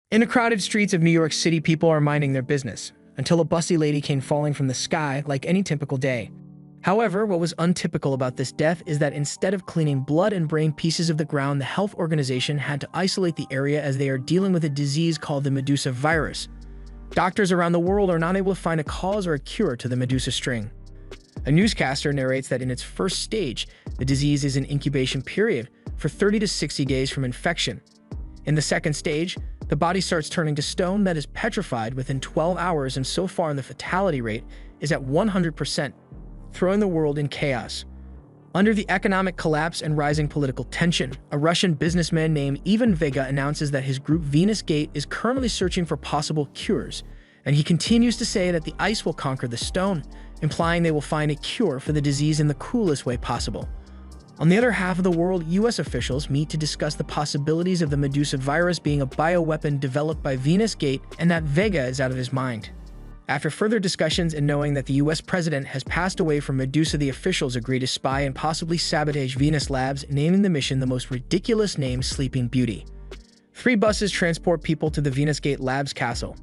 In the crowded streets of New York City, people are minding their business, until a busty lady came falling from the sky like any typical day. However, what was untypical about this death is that instead of cleaning blood and brain pieces of the ground, the health organization had to isolate the area as they are dealing with a disease called the Medusa virus. Doctors around the world are not able to find a cause or a cure to the Medusa strain. A newscaster narrates that in its first stage, the disease is an incubation period for 30 to 60 days from infection. In the second stage, the body starts turning to stone that is petrified within 12 hours, and so far the fatality rate is at 100%, throwing the world in chaos. Under the economic collapse and rising political tension, a Russian businessman named Ivan Vega announces that his group Venus Gate is currently searching for possible cures, and he continues to say that the ice will conquer the stone, implying they will find a cure for the disease in the coolest way possible. On the other half of the world, US officials meet to discuss the possibilities of the Medusa virus being a bioweapon developed by Venus Gate, and that Vega is out of his mind. After further discussions and knowing that the US president has passed away from Medusa, the officials agree to spy and possibly sabotage Venus Labs, naming the mission the most ridiculous name, Sleeping Beauty. 3 buses transport people to the Venus Gate Labs castle.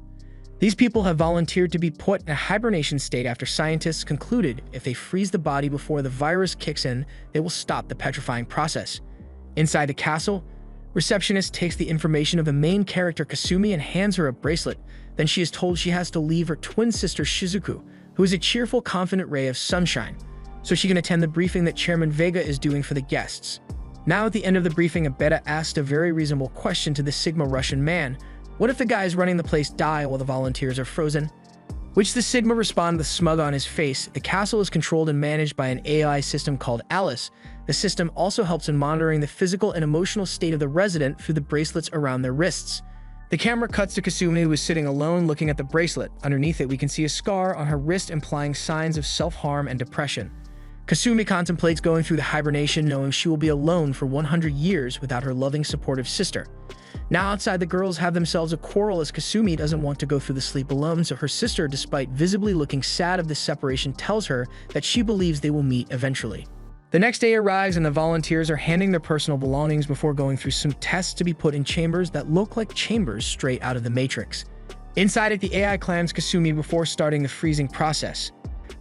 These people have volunteered to be put in a hibernation state after scientists concluded if they freeze the body before the virus kicks in, they will stop the petrifying process. Inside the castle, receptionist takes the information of the main character Kasumi and hands her a bracelet. Then she is told she has to leave her twin sister Shizuku, who is a cheerful, confident ray of sunshine, so she can attend the briefing that Chairman Vega is doing for the guests. Now at the end of the briefing, Abeta asked a very reasonable question to the Sigma Russian man. What if the guys running the place die while the volunteers are frozen? Which the Sigma responded with a smug on his face. The castle is controlled and managed by an AI system called Alice. The system also helps in monitoring the physical and emotional state of the resident through the bracelets around their wrists. The camera cuts to Kasumi, who is sitting alone looking at the bracelet. Underneath it, we can see a scar on her wrist implying signs of self-harm and depression. Kasumi contemplates going through the hibernation, knowing she will be alone for 100 years without her loving, supportive sister. Now outside, the girls have themselves a quarrel as Kasumi doesn't want to go through the sleep alone, so her sister, despite visibly looking sad of this separation, tells her that she believes they will meet eventually. The next day arrives and the volunteers are handing their personal belongings before going through some tests to be put in chambers that look like chambers straight out of the Matrix. Inside it, the AI clams Kasumi before starting the freezing process.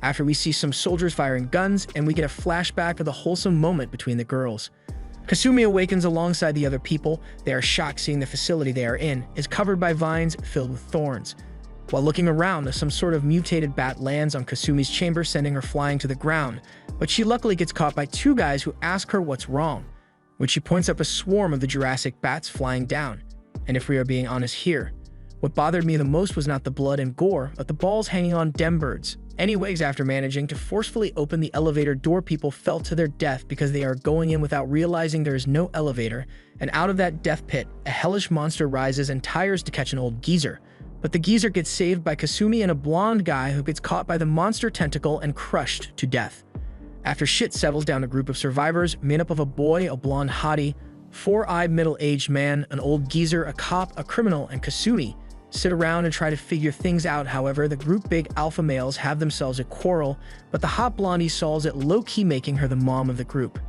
After, we see some soldiers firing guns, and we get a flashback of the wholesome moment between the girls. Kasumi awakens alongside the other people. They are shocked seeing the facility they are in is covered by vines filled with thorns. While looking around, some sort of mutated bat lands on Kasumi's chamber, sending her flying to the ground, but she luckily gets caught by 2 guys who ask her what's wrong, when she points up a swarm of the Jurassic bats flying down. And if we are being honest here, what bothered me the most was not the blood and gore, but the balls hanging on dem birds. Anyways, after managing to forcefully open the elevator door, people fell to their death because they are going in without realizing there is no elevator, and out of that death pit, a hellish monster rises and tires to catch an old geezer. But the geezer gets saved by Kasumi and a blonde guy who gets caught by the monster tentacle and crushed to death. After shit settles down, a group of survivors made up of a boy, a blonde hottie, 4-eyed middle-aged man, an old geezer, a cop, a criminal, and Kasumi sit around and try to figure things out. However, the group big alpha males have themselves a quarrel, but the hot blondie solves it low-key, making her the mom of the group.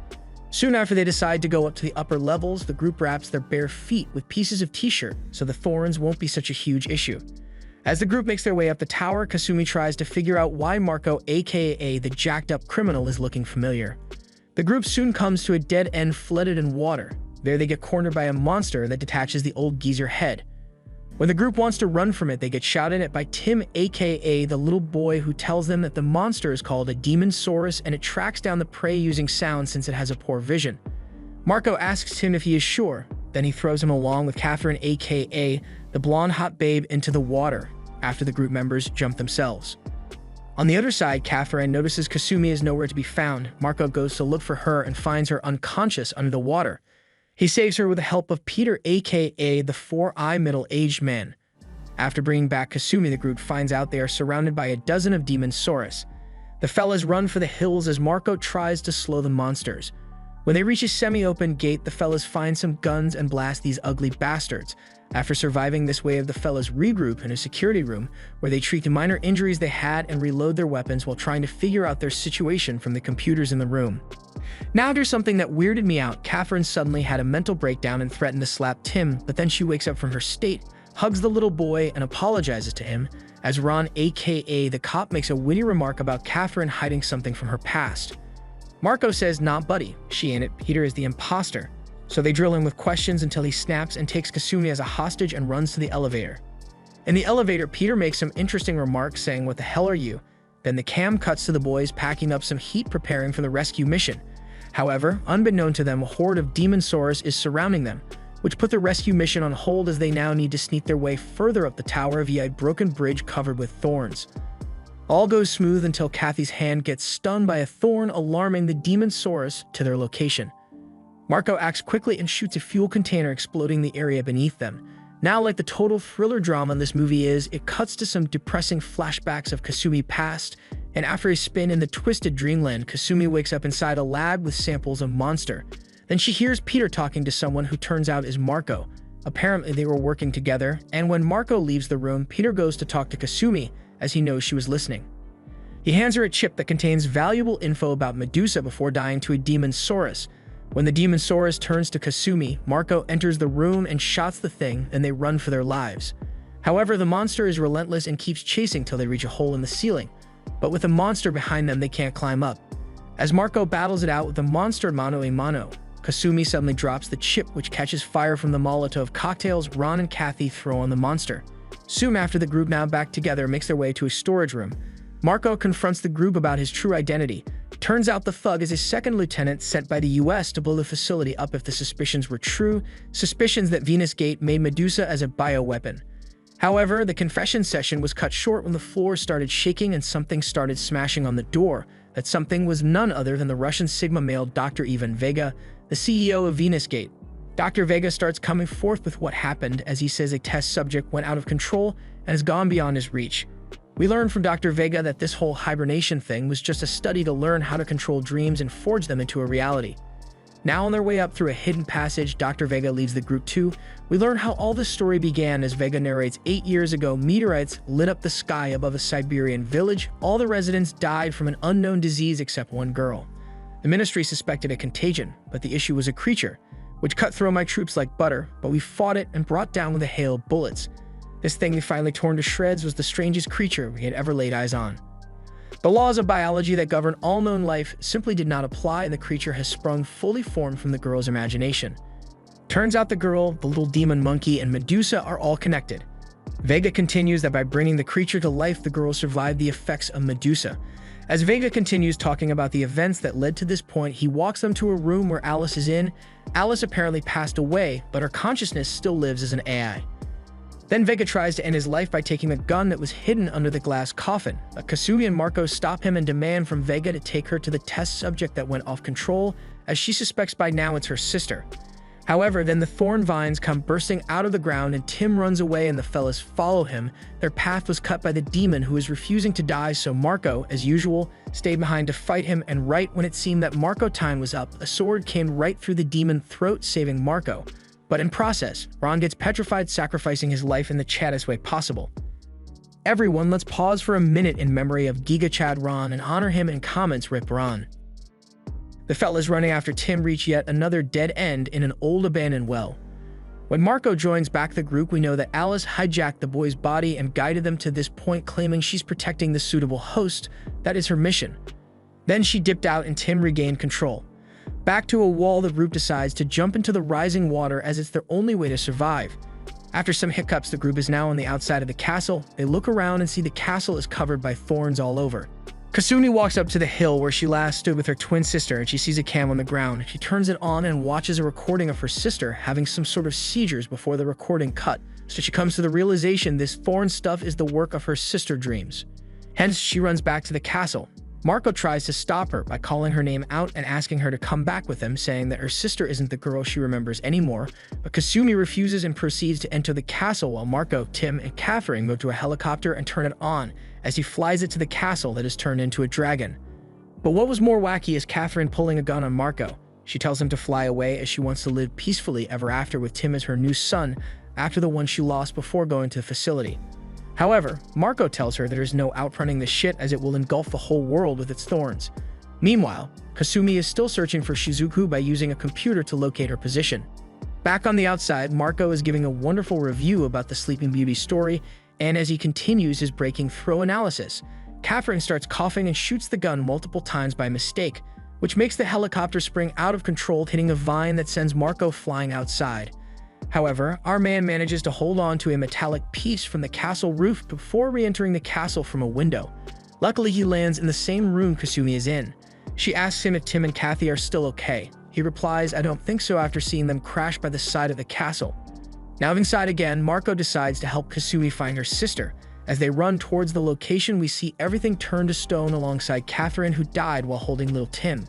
Soon after they decide to go up to the upper levels, the group wraps their bare feet with pieces of t-shirt so the thorns won't be such a huge issue. As the group makes their way up the tower, Kasumi tries to figure out why Marco, aka the jacked-up criminal, is looking familiar. The group soon comes to a dead end flooded in water. There they get cornered by a monster that detaches the old geezer head. When the group wants to run from it, they get shouted at by Tim, aka the little boy, who tells them that the monster is called a Demonsaurus and it tracks down the prey using sound since it has a poor vision. Marco asks Tim if he is sure, then he throws him along with Catherine, aka the blonde hot babe, into the water after the group members jump themselves. On the other side, Catherine notices Kasumi is nowhere to be found. Marco goes to look for her and finds her unconscious under the water. He saves her with the help of Peter, aka the 4-eye middle-aged man. After bringing back Kasumi, the group finds out they are surrounded by a dozen of Demonsaurus. The fellas run for the hills as Marco tries to slow the monsters. When they reach a semi-open gate, the fellas find some guns and blast these ugly bastards. After surviving this wave, the fellas regroup in a security room where they treat the minor injuries they had and reload their weapons while trying to figure out their situation from the computers in the room. Now there's something that weirded me out. Catherine suddenly had a mental breakdown and threatened to slap Tim, but then she wakes up from her state, hugs the little boy, and apologizes to him, as Ron, aka the cop, makes a witty remark about Catherine hiding something from her past. Marco says, "Not Buddy, she ain't it, Peter is the imposter." So they drill him with questions until he snaps and takes Kasumi as a hostage and runs to the elevator. In the elevator, Peter makes some interesting remarks saying, "What the hell are you?" Then the cam cuts to the boys packing up some heat preparing for the rescue mission. However, unbeknown to them, a horde of demon saurus is surrounding them, which put the rescue mission on hold as they now need to sneak their way further up the tower via a broken bridge covered with thorns. All goes smooth until Kathy's hand gets stung by a thorn, alarming the demon saurus to their location. Marco acts quickly and shoots a fuel container, exploding the area beneath them. Now, like the total thriller drama in this movie is, it cuts to some depressing flashbacks of Kasumi past, and after a spin in the twisted dreamland, Kasumi wakes up inside a lab with samples of monster. Then she hears Peter talking to someone who turns out is Marco. Apparently they were working together, and when Marco leaves the room, Peter goes to talk to Kasumi, as he knows she was listening. He hands her a chip that contains valuable info about Medusa before dying to a demon saurus. When the demon saurus turns to Kasumi, Marco enters the room and shots the thing, and they run for their lives. However, the monster is relentless and keeps chasing till they reach a hole in the ceiling. But with a monster behind them, they can't climb up. As Marco battles it out with the monster mano a mano, Kasumi suddenly drops the chip, which catches fire from the Molotov cocktails Ron and Kathy throw on the monster. Soon after, the group, now back together, makes their way to a storage room. Marco confronts the group about his true identity. Turns out the thug is a second lieutenant sent by the US to blow the facility up if the suspicions were true, suspicions that Venus Gate made Medusa as a bioweapon. However, the confession session was cut short when the floor started shaking and something started smashing on the door. That something was none other than the Russian Sigma male Dr. Ivan Vega, the CEO of Venus Gate. Dr. Vega starts coming forth with what happened, as he says a test subject went out of control and has gone beyond his reach. We learn from Dr. Vega that this whole hibernation thing was just a study to learn how to control dreams and forge them into a reality. Now on their way up through a hidden passage, Dr. Vega leads the group too. We learn how all this story began as Vega narrates 8 years ago, meteorites lit up the sky above a Siberian village. All the residents died from an unknown disease except one girl. The ministry suspected a contagion, but the issue was a creature, which cut through my troops like butter, but we fought it and brought down with a hail of bullets. This thing we finally torn to shreds was the strangest creature we had ever laid eyes on. The laws of biology that govern all known life simply did not apply, and the creature has sprung fully formed from the girl's imagination. Turns out the girl, the little demon monkey, and Medusa are all connected. Vega continues that by bringing the creature to life, the girl survived the effects of Medusa. As Vega continues talking about the events that led to this point, he walks them to a room where Alice is in. Alice apparently passed away, but her consciousness still lives as an AI. Then Vega tries to end his life by taking a gun that was hidden under the glass coffin. Kasumi and Marco stop him and demand from Vega to take her to the test subject that went off control, as she suspects by now it's her sister. However, then the thorn vines come bursting out of the ground and Tim runs away and the fellas follow him. Their path was cut by the demon who is refusing to die, so Marco, as usual, stayed behind to fight him, and right when it seemed that Marco time was up, a sword came right through the demon's throat, saving Marco. But in process, Ron gets petrified, sacrificing his life in the chattest way possible. Everyone, let's pause for a minute in memory of Giga Chad Ron and honor him in comments. Rip Ron. The fellas running after Tim reach yet another dead end in an old abandoned well. When Marco joins back the group, we know that Alice hijacked the boy's body and guided them to this point, claiming she's protecting the suitable host. That is her mission. Then she dipped out and Tim regained control. Back to a wall, the group decides to jump into the rising water as it's their only way to survive. After some hiccups, the group is now on the outside of the castle. They look around and see the castle is covered by thorns all over. Kasumi walks up to the hill where she last stood with her twin sister, and she sees a cam on the ground. She turns it on and watches a recording of her sister having some sort of seizures before the recording cut. So she comes to the realization this thorn stuff is the work of her sister dreams. Hence, she runs back to the castle. Marco tries to stop her by calling her name out and asking her to come back with him, saying that her sister isn't the girl she remembers anymore, but Kasumi refuses and proceeds to enter the castle while Marco, Tim, and Catherine go to a helicopter and turn it on as he flies it to the castle that is turned into a dragon. But what was more wacky is Catherine pulling a gun on Marco. She tells him to fly away as she wants to live peacefully ever after with Tim as her new son after the one she lost before going to the facility. However, Marco tells her there's no outrunning the shit as it will engulf the whole world with its thorns. Meanwhile, Kasumi is still searching for Shizuku by using a computer to locate her position. Back on the outside, Marco is giving a wonderful review about the Sleeping Beauty story, and as he continues his breaking throw analysis, Catherine starts coughing and shoots the gun multiple times by mistake, which makes the helicopter spring out of control, hitting a vine that sends Marco flying outside. However, our man manages to hold on to a metallic piece from the castle roof before re-entering the castle from a window. Luckily, he lands in the same room Kasumi is in. She asks him if Tim and Kathy are still okay. He replies, "I don't think so," after seeing them crash by the side of the castle. Now inside again, Marco decides to help Kasumi find her sister. As they run towards the location, we see everything turn to stone alongside Catherine, who died while holding little Tim.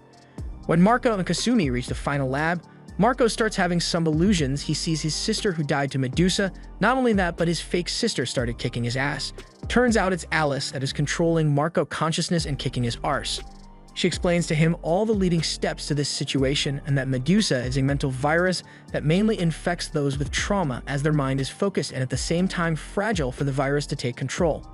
When Marco and Kasumi reach the final lab, Marco starts having some illusions. He sees his sister who died to Medusa. Not only that, but his fake sister started kicking his ass. Turns out it's Alice that is controlling Marco consciousness and kicking his arse. She explains to him all the leading steps to this situation and that Medusa is a mental virus that mainly infects those with trauma, as their mind is focused and at the same time fragile for the virus to take control.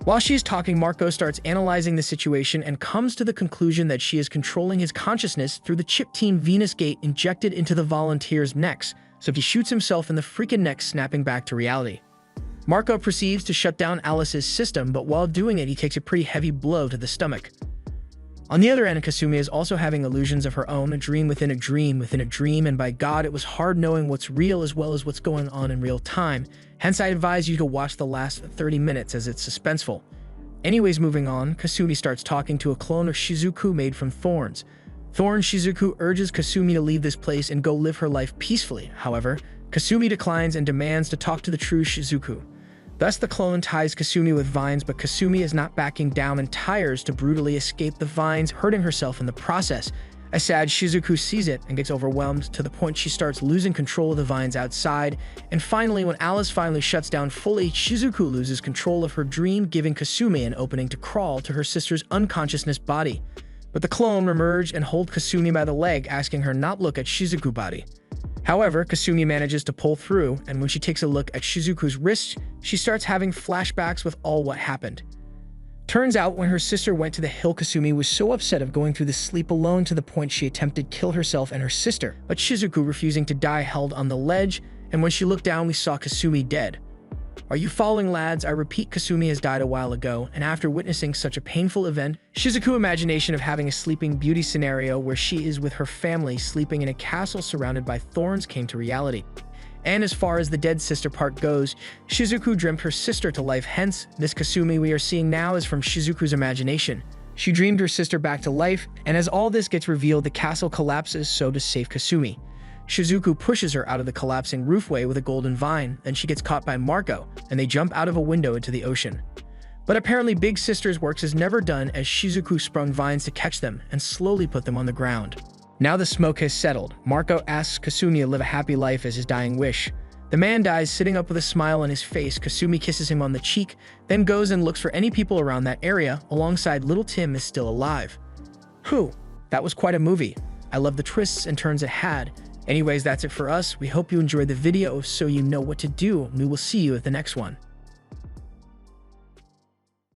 While she is talking, Marco starts analyzing the situation and comes to the conclusion that she is controlling his consciousness through the chip Team Venus Gate injected into the volunteers' necks, so he shoots himself in the freaking neck, snapping back to reality. Marco proceeds to shut down Alice's system, but while doing it, he takes a pretty heavy blow to the stomach. On the other end, Kasumi is also having illusions of her own, a dream within a dream within a dream, and by God, it was hard knowing what's real as well as what's going on in real time. Hence, I advise you to watch the last 30 minutes as it's suspenseful. Anyways, moving on, Kasumi starts talking to a clone of Shizuku made from thorns. Shizuku urges Kasumi to leave this place and go live her life peacefully. However, Kasumi declines and demands to talk to the true Shizuku. Thus, the clone ties Kasumi with vines, but Kasumi is not backing down and tires to brutally escape the vines, hurting herself in the process. A sad Shizuku sees it and gets overwhelmed to the point she starts losing control of the vines outside. And finally, when Alice finally shuts down fully, Shizuku loses control of her dream, giving Kasumi an opening to crawl to her sister's unconsciousness body. But the clone emerge and hold Kasumi by the leg, asking her not look at Shizuku's body. However, Kasumi manages to pull through, and when she takes a look at Shizuku's wrist, she starts having flashbacks with all what happened. Turns out when her sister went to the hill, Kasumi was so upset of going through the sleep alone to the point she attempted to kill herself and her sister, but Shizuku, refusing to die, held on the ledge, and when she looked down, we saw Kasumi dead. Are you following, lads? I repeat, Kasumi has died a while ago, and after witnessing such a painful event, Shizuku's imagination of having a Sleeping Beauty scenario where she is with her family sleeping in a castle surrounded by thorns came to reality. And as far as the dead sister part goes, Shizuku dreamt her sister to life, hence, this Kasumi we are seeing now is from Shizuku's imagination. She dreamed her sister back to life, and as all this gets revealed, the castle collapses, so to save Kasumi. Shizuku pushes her out of the collapsing roofway with a golden vine, then she gets caught by Marco, and they jump out of a window into the ocean. But apparently Big Sister's works is never done, as Shizuku sprung vines to catch them and slowly put them on the ground. Now the smoke has settled. Marco asks Kasumi to live a happy life as his dying wish. The man dies sitting up with a smile on his face. Kasumi kisses him on the cheek, then goes and looks for any people around that area, alongside little Tim is still alive. Whew, that was quite a movie. I love the twists and turns it had. Anyways, that's it for us. We hope you enjoyed the video, so you know what to do. We will see you at the next one.